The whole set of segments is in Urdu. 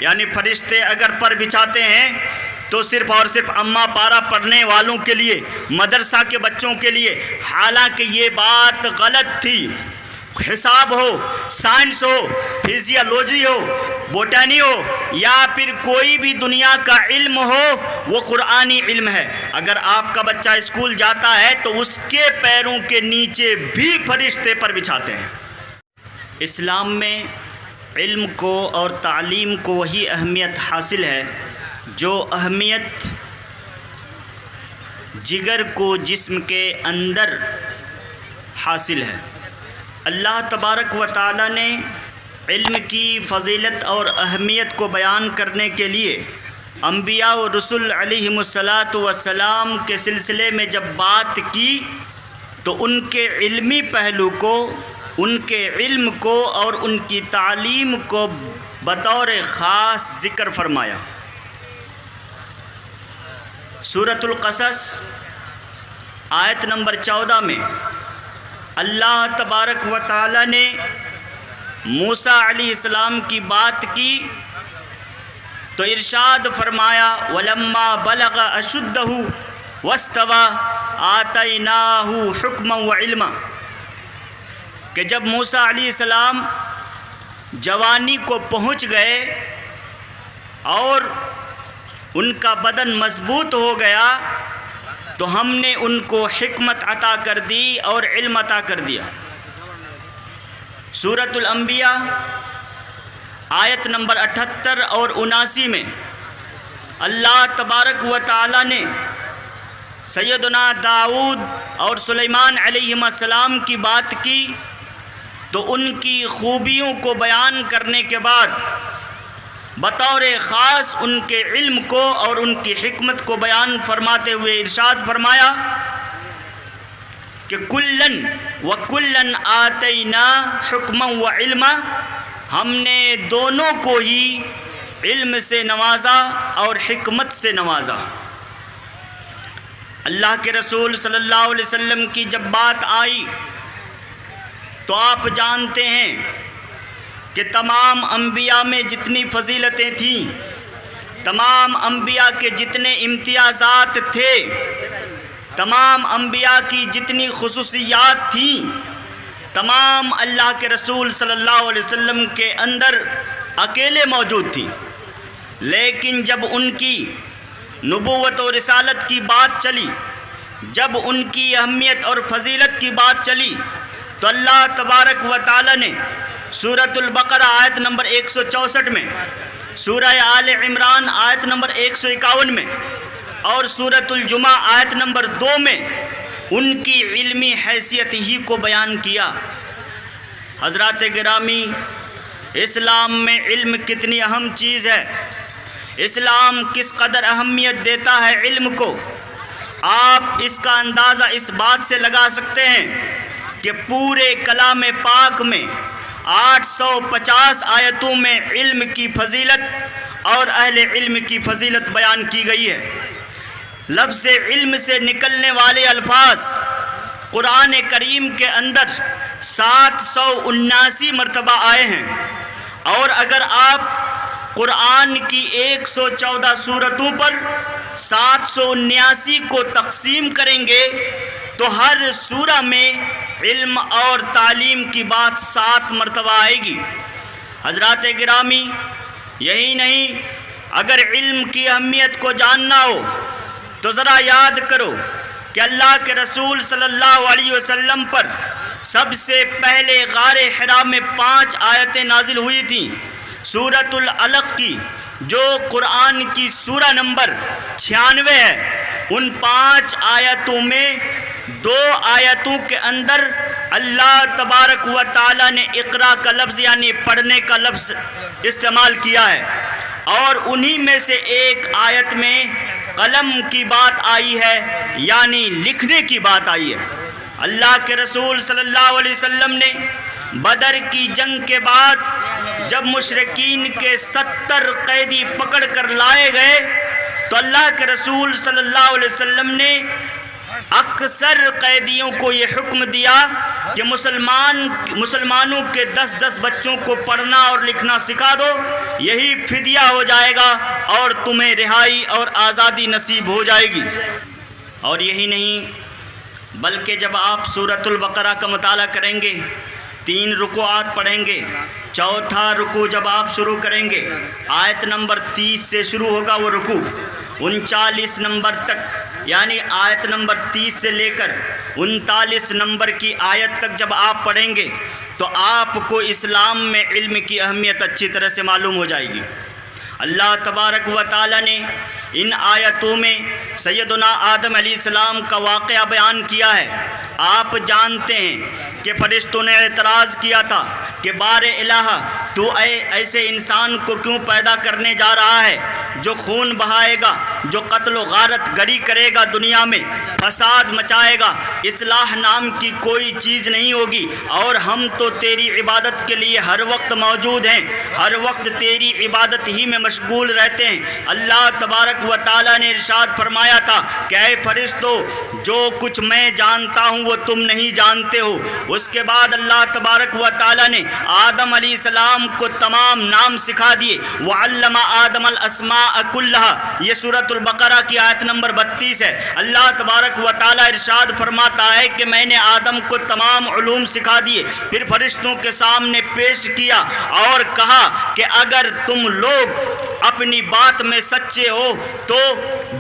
یعنی فرشتے اگر پر بچھاتے ہیں تو صرف اور صرف اماں پارا پڑھنے والوں کے لیے، مدرسہ کے بچوں کے لیے، حالانکہ یہ بات غلط تھی۔ حساب ہو، سائنس ہو، فزیالوجی ہو، بوٹانی ہو، یا پھر کوئی بھی دنیا کا علم ہو، وہ قرآنی علم ہے۔ اگر آپ کا بچہ اسکول جاتا ہے تو اس کے پیروں کے نیچے بھی فرشتے پر بچھاتے ہیں۔ اسلام میں علم کو اور تعلیم کو وہی اہمیت حاصل ہے جو اہمیت جگر کو جسم کے اندر حاصل ہے۔ اللہ تبارک و تعالی نے علم کی فضیلت اور اہمیت کو بیان کرنے کے لیے انبیاء و رسول علیہم السلام کے سلسلے میں جب بات کی تو ان کے علمی پہلو کو، ان کے علم کو اور ان کی تعلیم کو بطور خاص ذکر فرمایا۔ سورۃ القصص آیت نمبر 14 میں اللہ تبارک و تعالی نے موسیٰ علیہ السلام کی بات کی تو ارشاد فرمایا وَلَمَّا بَلَغَ أَشُدَّهُ وَاسْتَوَى آتَيْنَاهُ حُكْمًا وَعِلْمًا کہ جب موسیٰ علیہ السلام جوانی کو پہنچ گئے اور ان کا بدن مضبوط ہو گیا تو ہم نے ان کو حکمت عطا کر دی اور علم عطا کر دیا۔ سورۃ الانبیاء آیت نمبر 78 اور 79 میں اللہ تبارک و تعالی نے سیدنا داؤد اور سلیمان علیہ السلام کی بات کی تو ان کی خوبیوں کو بیان کرنے کے بعد بطور خاص ان کے علم کو اور ان کی حکمت کو بیان فرماتے ہوئے ارشاد فرمایا کہ کلن وکلن آتینا حکما وعلما، ہم نے دونوں کو ہی علم سے نوازا اور حکمت سے نوازا۔ اللہ کے رسول صلی اللہ علیہ وسلم کی جب بات آئی تو آپ جانتے ہیں کہ تمام انبیاء میں جتنی فضیلتیں تھیں، تمام انبیاء کے جتنے امتیازات تھے، تمام انبیاء کی جتنی خصوصیات تھیں، تمام اللہ کے رسول صلی اللہ علیہ وسلم کے اندر اکیلے موجود تھیں۔ لیکن جب ان کی نبوت و رسالت کی بات چلی، جب ان کی اہمیت اور فضیلت کی بات چلی تو اللہ تبارک و تعالی نے سورۃ البقرہ آیت نمبر 164 میں، سورہ آل عمران آیت نمبر 151 میں اور سورۃ الجمعہ آیت نمبر 2 میں ان کی علمی حیثیت ہی کو بیان کیا۔ حضرات گرامی، اسلام میں علم کتنی اہم چیز ہے، اسلام کس قدر اہمیت دیتا ہے علم کو، آپ اس کا اندازہ اس بات سے لگا سکتے ہیں کہ پورے کلام پاک میں 850 آیتوں میں علم کی فضیلت اور اہل علم کی فضیلت بیان کی گئی ہے۔ لفظ علم سے نکلنے والے الفاظ قرآن کریم کے اندر 779 مرتبہ آئے ہیں، اور اگر آپ قرآن کی 114 سورتوں پر 779 کو تقسیم کریں گے تو ہر سورہ میں علم اور تعلیم کی بات 7 مرتبہ آئے گی۔ حضرات گرامی، یہی نہیں، اگر علم کی اہمیت کو جاننا ہو تو ذرا یاد کرو کہ اللہ کے رسول صلی اللہ علیہ وسلم پر سب سے پہلے غار حرا میں 5 آیتیں نازل ہوئی تھیں۔ سورۃ العلق کی جو قرآن کی سورہ نمبر 96 ہے، ان 5 آیتوں میں 2 آیتوں کے اندر اللہ تبارک و تعالی نے اقرا کا لفظ یعنی پڑھنے کا لفظ استعمال کیا ہے، اور انہی میں سے ایک آیت میں قلم کی بات آئی ہے یعنی لکھنے کی بات آئی ہے۔ اللہ کے رسول صلی اللہ علیہ وسلم نے بدر کی جنگ کے بعد جب مشرکین کے 70 قیدی پکڑ کر لائے گئے تو اللہ کے رسول صلی اللہ علیہ وسلم نے اکثر قیدیوں کو یہ حکم دیا کہ مسلمانوں کے 10 بچوں کو پڑھنا اور لکھنا سکھا دو، یہی فدیہ ہو جائے گا اور تمہیں رہائی اور آزادی نصیب ہو جائے گی۔ اور یہی نہیں بلکہ جب آپ سورۃ البقرہ کا مطالعہ کریں گے، 3 رکوعات پڑھیں گے، چوتھا رکوع جب آپ شروع کریں گے، آیت نمبر 30 سے شروع ہوگا وہ رکوع، 39 نمبر تک، یعنی آیت نمبر 30 سے لے کر 39 نمبر کی آیت تک جب آپ پڑھیں گے تو آپ کو اسلام میں علم کی اہمیت اچھی طرح سے معلوم ہو جائے گی۔ اللہ تبارک و تعالی نے ان آیتوں میں سیدنا آدم علیہ السلام کا واقعہ بیان کیا ہے۔ آپ جانتے ہیں کہ فرشتوں نے اعتراض کیا تھا کہ بار الہ تو ایسے انسان کو کیوں پیدا کرنے جا رہا ہے جو خون بہائے گا، جو قتل و غارت گری کرے گا، دنیا میں فساد مچائے گا، اصلاح نام کی کوئی چیز نہیں ہوگی، اور ہم تو تیری عبادت کے لیے ہر وقت موجود ہیں، ہر وقت تیری عبادت ہی میں مشغول رہتے ہیں۔ اللہ تبارک و تعالیٰ نے ارشاد فرمایا تھا کہ اے فرشتو، جو کچھ میں جانتا ہوں وہ تم نہیں جانتے ہو۔ اس کے بعد اللہ تبارک و تعالیٰ نے آدم علیہ السلام کو تمام نام سکھا دیے۔ وَعَلَّمَ آدَمَ الْأَسْمَاءَ كُلَّهَا، یہ سورۃ البقرہ کی آیت نمبر 32 ہے۔ اللہ تبارک و تعالیٰ ارشاد فرماتا ہے کہ میں نے آدم کو تمام علوم سکھا دیے، پھر فرشتوں کے سامنے پیش کیا اور کہا کہ اگر تم لوگ اپنی بات میں سچے ہو تو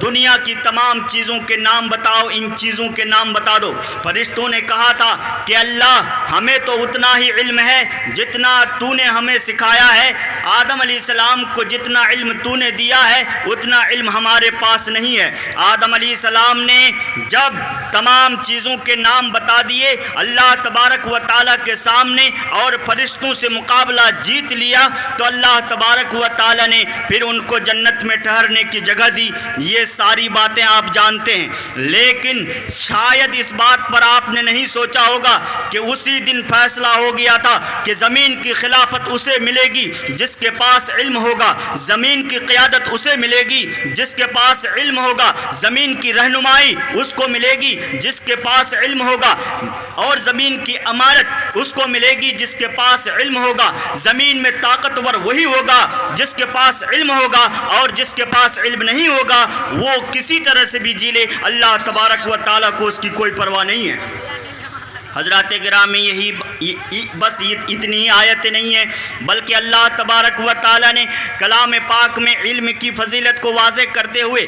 دنیا کی تمام چیزوں کے نام بتاؤ، ان چیزوں کے نام بتا دو۔ فرشتوں نے کہا تھا کہ اللہ ہمیں تو اتنا ہی علم ہے جتنا تو نے ہمیں سکھایا ہے، آدم علیہ السلام کو جتنا علم تو نے دیا ہے اتنا علم ہمارے پاس نہیں ہے۔ آدم علیہ السلام نے جب تمام چیزوں کے نام بتا دیے اللہ تبارک و تعالیٰ کے سامنے اور فرشتوں سے مقابلہ جیت لیا تو اللہ تبارک و تعالیٰ نے پھر ان کو جنت میں ٹھہرنے کی جگہ دی۔ یہ ساری باتیں آپ جانتے ہیں، لیکن شاید اس بات پر آپ نے نہیں سوچا ہوگا کہ اسی دن فیصلہ ہو گیا تھا کہ زمین کی خلافت اسے ملے گی جس کے پاس علم ہوگا، زمین کی قیادت اسے ملے گی جس کے پاس علم ہوگا، زمین کی رہنمائی اس کو ملے گی جس کے پاس علم ہوگا، اور زمین کی امارت اس کو ملے گی جس کے پاس علم ہوگا۔ زمین میں طاقتور وہی ہوگا جس کے پاس علم ہوگا، اور جس کے پاس علم نہیں ہوگا وہ کسی طرح سے بھی جی لے، اللہ تبارک و تعالیٰ کو اس کی کوئی پرواہ نہیں ہے۔ حضرات گرامی، یہی بس اتنی ہی آیتیں نہیں ہیں، بلکہ اللہ تبارک و تعالیٰ نے کلام پاک میں علم کی فضیلت کو واضح کرتے ہوئے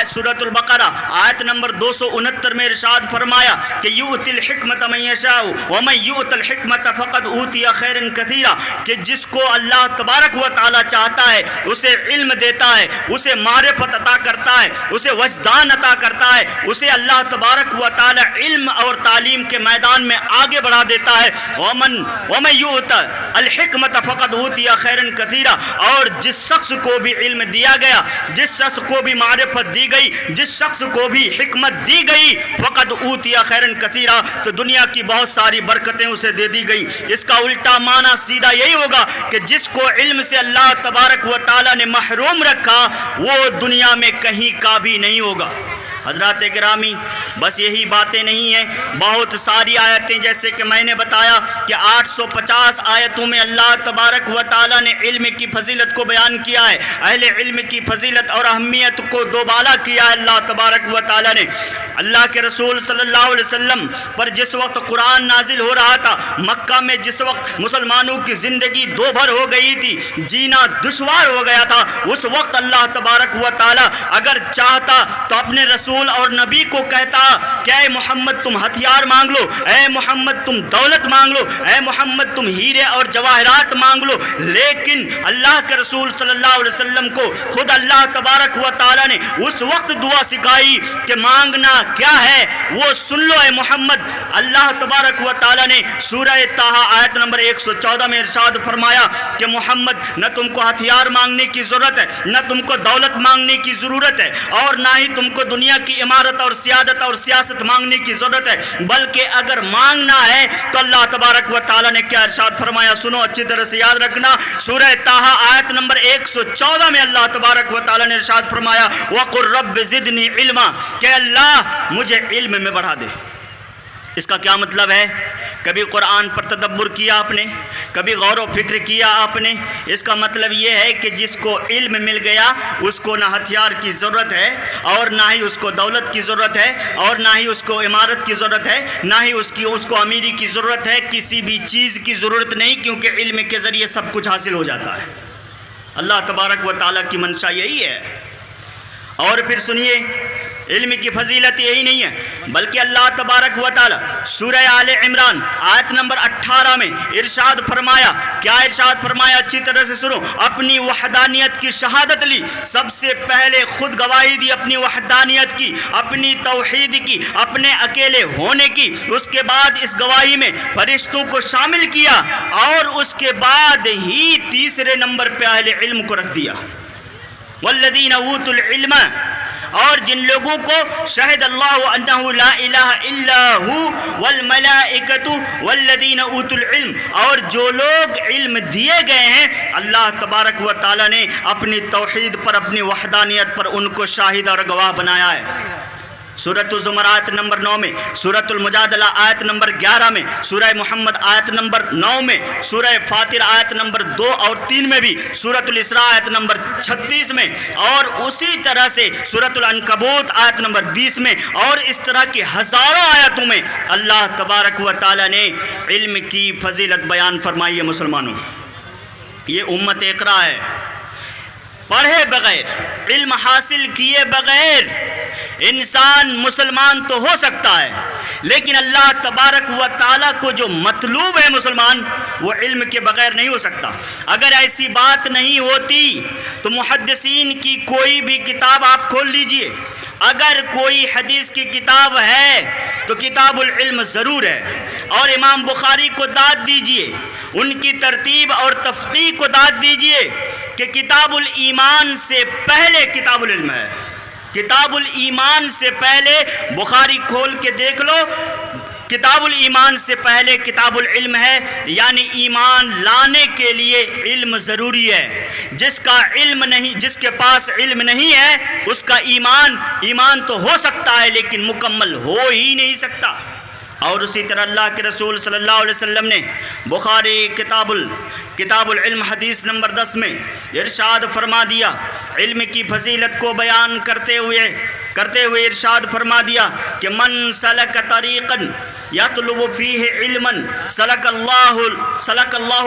سورۃ البقرہ آیت نمبر 269 میں ارشاد فرمایا کہ یؤتی الحکمت من یشاء ومن یؤت الحکمت فقد اوتی خیرا کثیرا، کہ جس کو اللہ تبارک و تعالیٰ چاہتا ہے اسے علم دیتا ہے، اسے معرفت عطا کرتا ہے، اسے وجدان عطا کرتا ہے، اسے اللہ تبارک و تعالیٰ علم اور تعلیم کے میدان میں آگے بڑھا دیتا ہے۔ ومن یؤت الحکمت فقد اوتی خیرا کثیرا، اور جس شخص کو بھی علم دیا گیا، جس شخص کو بھی معرفت دی گئی، جس شخص کو بھی حکمت دی گئی، فقد اوتی خیرا کثیرا، تو دنیا کی بہت ساری برکتیں اسے دے دی گئی۔ اس کا الٹا معنی سیدھا یہی ہوگا کہ جس کو علم سے اللہ تبارک و تعالیٰ نے محروم رکھا وہ دنیا میں کہیں کا بھی نہیں ہوگا۔ حضرات گرامی، بس یہی باتیں نہیں ہیں، بہت ساری آیتیں جیسے کہ میں نے بتایا کہ 850 آیتوں میں اللہ تبارک و تعالیٰ نے علم کی فضیلت کو بیان کیا ہے، اہل علم کی فضیلت اور اہمیت کو دوبالا کیا ہے اللہ تبارک و تعالیٰ نے۔ اللہ کے رسول صلی اللہ علیہ وسلم پر جس وقت قرآن نازل ہو رہا تھا، مکہ میں جس وقت مسلمانوں کی زندگی دو بھر ہو گئی تھی، جینا دشوار ہو گیا تھا، اس وقت اللہ تبارک و تعالیٰ اگر چاہتا تو اپنے رسول اور نبی کو کہتا کہ اے محمد تم ہتھیار مانگ لو، اے محمد تم دولت مانگ لو، اے محمد تم ہیرے اور جواہرات مانگ لو، لیکن اللہ کے رسول صلی اللہ علیہ وسلم کو خود اللہ تبارک و تعالیٰ نے اس وقت دعا سکھائی کہ مانگنا کیا ہے وہ سن لو اے محمد۔ اللہ تبارک و تعالیٰ نے سورہ طٰہٰ آیت نمبر 114 میں ارشاد فرمایا کہ محمد نہ تم کو ہتھیار مانگنے کی ضرورت ہے، نہ تم کو دولت مانگنے کی ضرورت ہے، اور نہ ہی تم کو دنیا کی امارت اور سیادت اور سیاست مانگنے کی ضرورت ہے، بلکہ اگر مانگنا ہے تو اللہ تبارک و تعالیٰ نے کیا ارشاد فرمایا، سنو اچھی طرح سے یاد رکھنا۔ سورہ طٰہٰ آیت نمبر 114 میں اللہ تبارک و تعالیٰ نے ارشاد فرمایا وَقُلْ رَبِّ زِدْنِی عِلْمًا، کہ اللہ مجھے علم میں بڑھا دے۔ اس کا کیا مطلب ہے کبھی قرآن پر تدبر کیا آپ نے؟ کبھی غور و فکر کیا آپ نے؟ اس کا مطلب یہ ہے کہ جس کو علم مل گیا اس کو نہ ہتھیار کی ضرورت ہے، اور نہ ہی اس کو دولت کی ضرورت ہے، اور نہ ہی اس کو عمارت کی ضرورت ہے، نہ ہی اس کو امیری کی ضرورت ہے، کسی بھی چیز کی ضرورت نہیں، کیونکہ علم کے ذریعے سب کچھ حاصل ہو جاتا ہے۔ اللہ تبارک و تعالیٰ کی منشا یہی ہے۔ اور پھر سنیے، علم کی فضیلت یہی نہیں ہے بلکہ اللہ تبارک و تعالی سورہ آل عمران آیت نمبر 18 میں ارشاد فرمایا، کیا ارشاد فرمایا؟ اچھی طرح سے سنو۔ اپنی وحدانیت کی شہادت لی، سب سے پہلے خود گواہی دی اپنی وحدانیت کی، اپنی توحید کی، اپنے اکیلے ہونے کی، اس کے بعد اس گواہی میں فرشتوں کو شامل کیا، اور اس کے بعد ہی تیسرے نمبر پہ اہل علم کو رکھ دیا۔ والذین اوتوا العلم، اور جن لوگوں کو شہد اللہ انہ لا الہ الا ہو والملائکۃ والذین اوتوا العلم، اور جو لوگ علم دیے گئے ہیں اللہ تبارک و تعالی نے اپنی توحید پر، اپنی وحدانیت پر ان کو شاہد اور گواہ بنایا ہے۔ سورۃ الزمر آیت نمبر 9 میں، سورۃ المجادلہ آیت نمبر 11 میں، سورہ محمد آیت نمبر 9 میں، سورہ فاطر آیت نمبر 2 اور 3 میں بھی، سورۃ الاسراء آیت نمبر 36 میں، اور اسی طرح سے سورۃ العنکبوت آیت نمبر 20 میں، اور اس طرح کی ہزاروں آیتوں میں اللہ تبارک و تعالی نے علم کی فضیلت بیان فرمائی ہے۔ مسلمانوں، یہ امت اقرا ہے۔ پڑھے بغیر، علم حاصل کیے بغیر انسان مسلمان تو ہو سکتا ہے، لیکن اللہ تبارک و تعالیٰ کو جو مطلوب ہے مسلمان، وہ علم کے بغیر نہیں ہو سکتا۔ اگر ایسی بات نہیں ہوتی تو محدثین کی کوئی بھی کتاب آپ کھول لیجئے، اگر کوئی حدیث کی کتاب ہے تو کتاب العلم ضرور ہے، اور امام بخاری کو داد دیجئے، ان کی ترتیب اور تفقیہ کو داد دیجئے کہ کتاب الایمان سے پہلے کتاب العلم ہے۔ کتاب الایمان سے پہلے بخاری کھول کے دیکھ لو، کتاب الایمان سے پہلے کتاب العلم ہے، یعنی ایمان لانے کے لیے علم ضروری ہے۔ جس کا علم نہیں، جس کے پاس علم نہیں ہے، اس کا ایمان تو ہو سکتا ہے لیکن مکمل ہو ہی نہیں سکتا۔ اور اسی طرح اللہ کے رسول صلی اللہ علیہ وسلم نے بخاری کتاب العلم حدیث نمبر 10 میں ارشاد فرما دیا، علم کی فضیلت کو بیان کرتے ہوئے ارشاد فرما دیا کہ من سلک طریقا یطلب فیہ علما سلک اللہ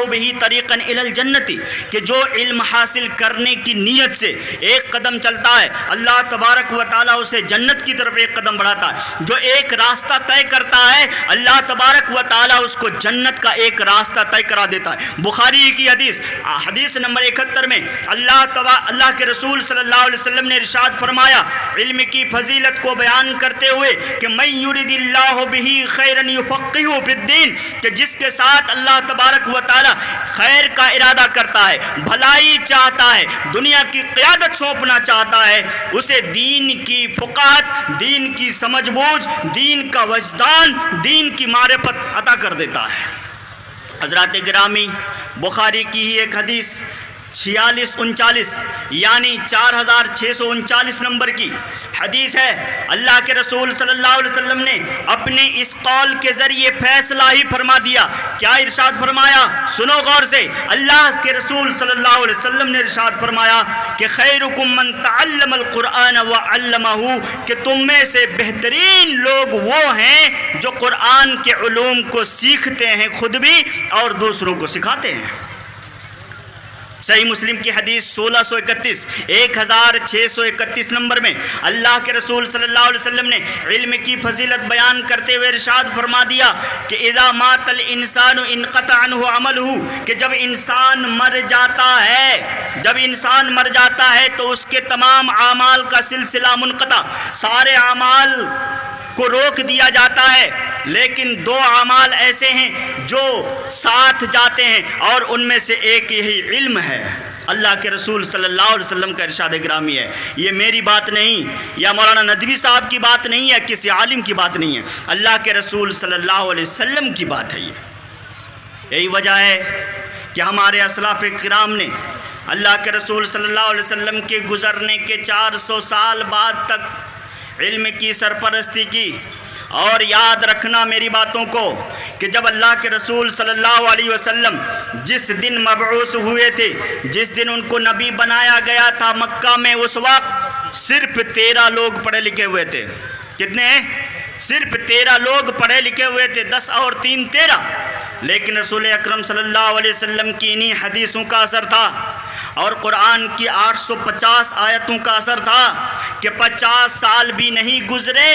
بہ طریقا الی الجنت، کہ جو علم حاصل کرنے کی نیت سے ایک قدم چلتا ہے اللہ تبارک و تعالیٰ اسے جنت کی طرف ایک قدم بڑھاتا ہے۔ جو ایک راستہ طے کرتا ہے اللہ تبارک و تعالیٰ اس کو جنت کا ایک راستہ طے کرا دیتا ہے۔ بخاری کی حدیث نمبر 71 میں اللہ کے رسول صلی اللہ علیہ وسلم نے ارشاد فرمایا علم کی فضیلت کو بیان کرتے ہوئے کہ من یرد اللہ بہ خیرا یفقہہ فی الدین، کہ جس کے ساتھ اللہ تبارک و تعالی خیر کا ارادہ کرتا ہے، بھلائی چاہتا ہے، دنیا کی قیادت سونپنا چاہتا ہے، اسے دین کی فقاہت، دین کی سمجھ بوجھ، دین کا وجدان، دین کی معرفت عطا کر دیتا ہے۔ حضرات گرامی، بخاری کی ہی ایک حدیث 4639 یعنی 4639 نمبر کی حدیث ہے، اللہ کے رسول صلی اللہ علیہ وسلم نے اپنے اس قول کے ذریعے فیصلہ ہی فرما دیا۔ کیا ارشاد فرمایا؟ سنو غور سے، اللہ کے رسول صلی اللہ علیہ وسلم نے ارشاد فرمایا کہ خیرکم من تعلم القرآن وعلمہ، کہ تم میں سے بہترین لوگ وہ ہیں جو قرآن کے علوم کو سیکھتے ہیں خود بھی اور دوسروں کو سکھاتے ہیں۔ صحیح مسلم کی حدیث 1631 نمبر میں اللہ کے رسول صلی اللہ علیہ وسلم نے علم کی فضیلت بیان کرتے ہوئے ارشاد فرما دیا کہ اذا مات الانسان انقطع عنہ عملہ، کہ جب انسان مر جاتا ہے تو اس کے تمام اعمال کا سلسلہ منقطع، سارے اعمال کو روک دیا جاتا ہے، لیکن دو اعمال ایسے ہیں جو ساتھ جاتے ہیں، اور ان میں سے ایک یہی علم ہے۔ اللہ کے رسول صلی اللہ علیہ وسلم کا ارشاد گرامی ہے، یہ میری بات نہیں، یا مولانا ندوی صاحب کی بات نہیں ہے، کسی عالم کی بات نہیں ہے، اللہ کے رسول صلی اللہ علیہ وسلم کی بات ہے۔ یہی وجہ ہے کہ ہمارے اسلاف کرام نے اللہ کے رسول صلی اللہ علیہ وسلم کے گزرنے کے 400 سال بعد تک علم کی سرپرستی کی۔ اور یاد رکھنا میری باتوں کو کہ جب اللہ کے رسول صلی اللہ علیہ وسلم جس دن مبعوث ہوئے تھے، جس دن ان کو نبی بنایا گیا تھا مکہ میں، اس وقت صرف 13 لوگ پڑھے لکھے ہوئے تھے۔ کتنے ہیں؟ صرف 13 لوگ پڑھے لکھے ہوئے تھے، 10 اور 3 13۔ لیکن رسول اکرم صلی اللہ علیہ وسلم کی انہی حدیثوں کا اثر تھا اور قرآن کی 850 آیتوں کا اثر تھا کہ 50 سال بھی نہیں گزرے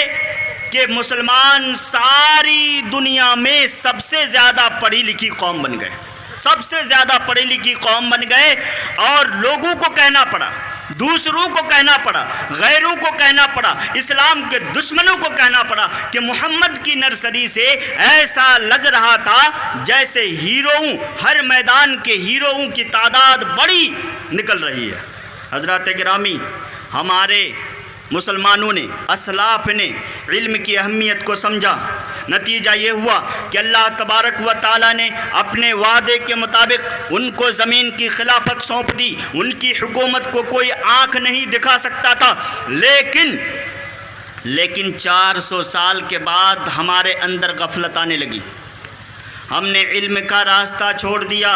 کہ مسلمان ساری دنیا میں سب سے زیادہ پڑھی لکھی قوم بن گئے، سب سے زیادہ پڑھی لکھی قوم بن گئے۔ اور لوگوں کو کہنا پڑا، دوسروں کو کہنا پڑا، غیروں کو کہنا پڑا، اسلام کے دشمنوں کو کہنا پڑا کہ محمد کی نرسری سے ایسا لگ رہا تھا جیسے ہیروؤں، ہر میدان کے ہیروؤں کی تعداد بڑی نکل رہی ہے۔ حضرات گرامی، ہمارے مسلمانوں نے، اسلاف نے علم کی اہمیت کو سمجھا۔ نتیجہ یہ ہوا کہ اللہ تبارک و تعالیٰ نے اپنے وعدے کے مطابق ان کو زمین کی خلافت سونپ دی۔ ان کی حکومت کو کوئی آنکھ نہیں دکھا سکتا تھا، لیکن 400 سال کے بعد ہمارے اندر غفلت آنے لگی۔ ہم نے علم کا راستہ چھوڑ دیا۔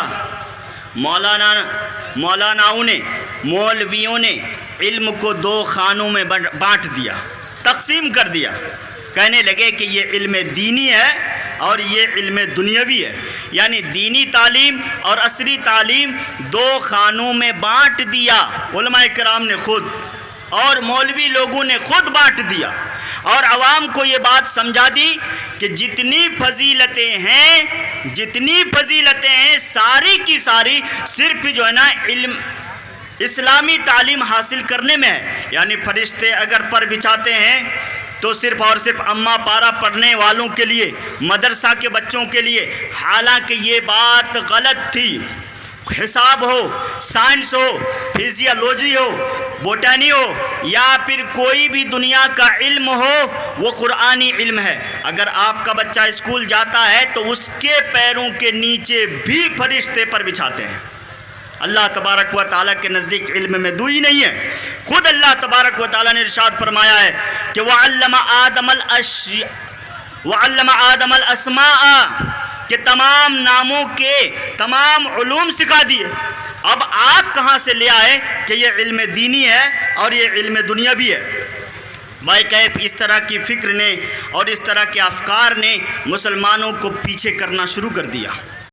مولاناؤں نے، مولویوں نے علم کو 2 خانوں میں بانٹ دیا، تقسیم کر دیا۔ کہنے لگے کہ یہ علم دینی ہے اور یہ علم دنیاوی ہے، یعنی دینی تعلیم اور عصری تعلیم 2 خانوں میں بانٹ دیا۔ علماء کرام نے خود اور مولوی لوگوں نے خود بانٹ دیا اور عوام کو یہ بات سمجھا دی کہ جتنی فضیلتیں ہیں ساری کی ساری صرف جو ہے نا علم، اسلامی تعلیم حاصل کرنے میں ہے۔ یعنی فرشتے اگر پر بچھاتے ہیں تو صرف اور صرف اما پارا پڑھنے والوں کے لیے، مدرسہ کے بچوں کے لیے، حالانکہ یہ بات غلط تھی۔ حساب ہو، سائنس ہو، فزیالوجی ہو، بوٹانی ہو، یا پھر کوئی بھی دنیا کا علم ہو، وہ قرآنی علم ہے۔ اگر آپ کا بچہ اسکول جاتا ہے تو اس کے پیروں کے نیچے بھی فرشتے پر بچھاتے ہیں۔ اللہ تبارک و تعالیٰ کے نزدیک علم میں دوئی نہیں ہے۔ خود اللہ تبارک و تعالیٰ نے ارشاد فرمایا ہے کہ وَعَلَّمَ آدم الْأَسْمَاءَ، کہ تمام ناموں کے تمام علوم سکھا دیے۔ اب آپ کہاں سے لے آئے کہ یہ علم دینی ہے اور یہ علم دنیاوی ہے؟ بھائی کیف اس طرح کی فکر نے اور اس طرح کے افکار نے مسلمانوں کو پیچھے کرنا شروع کر دیا۔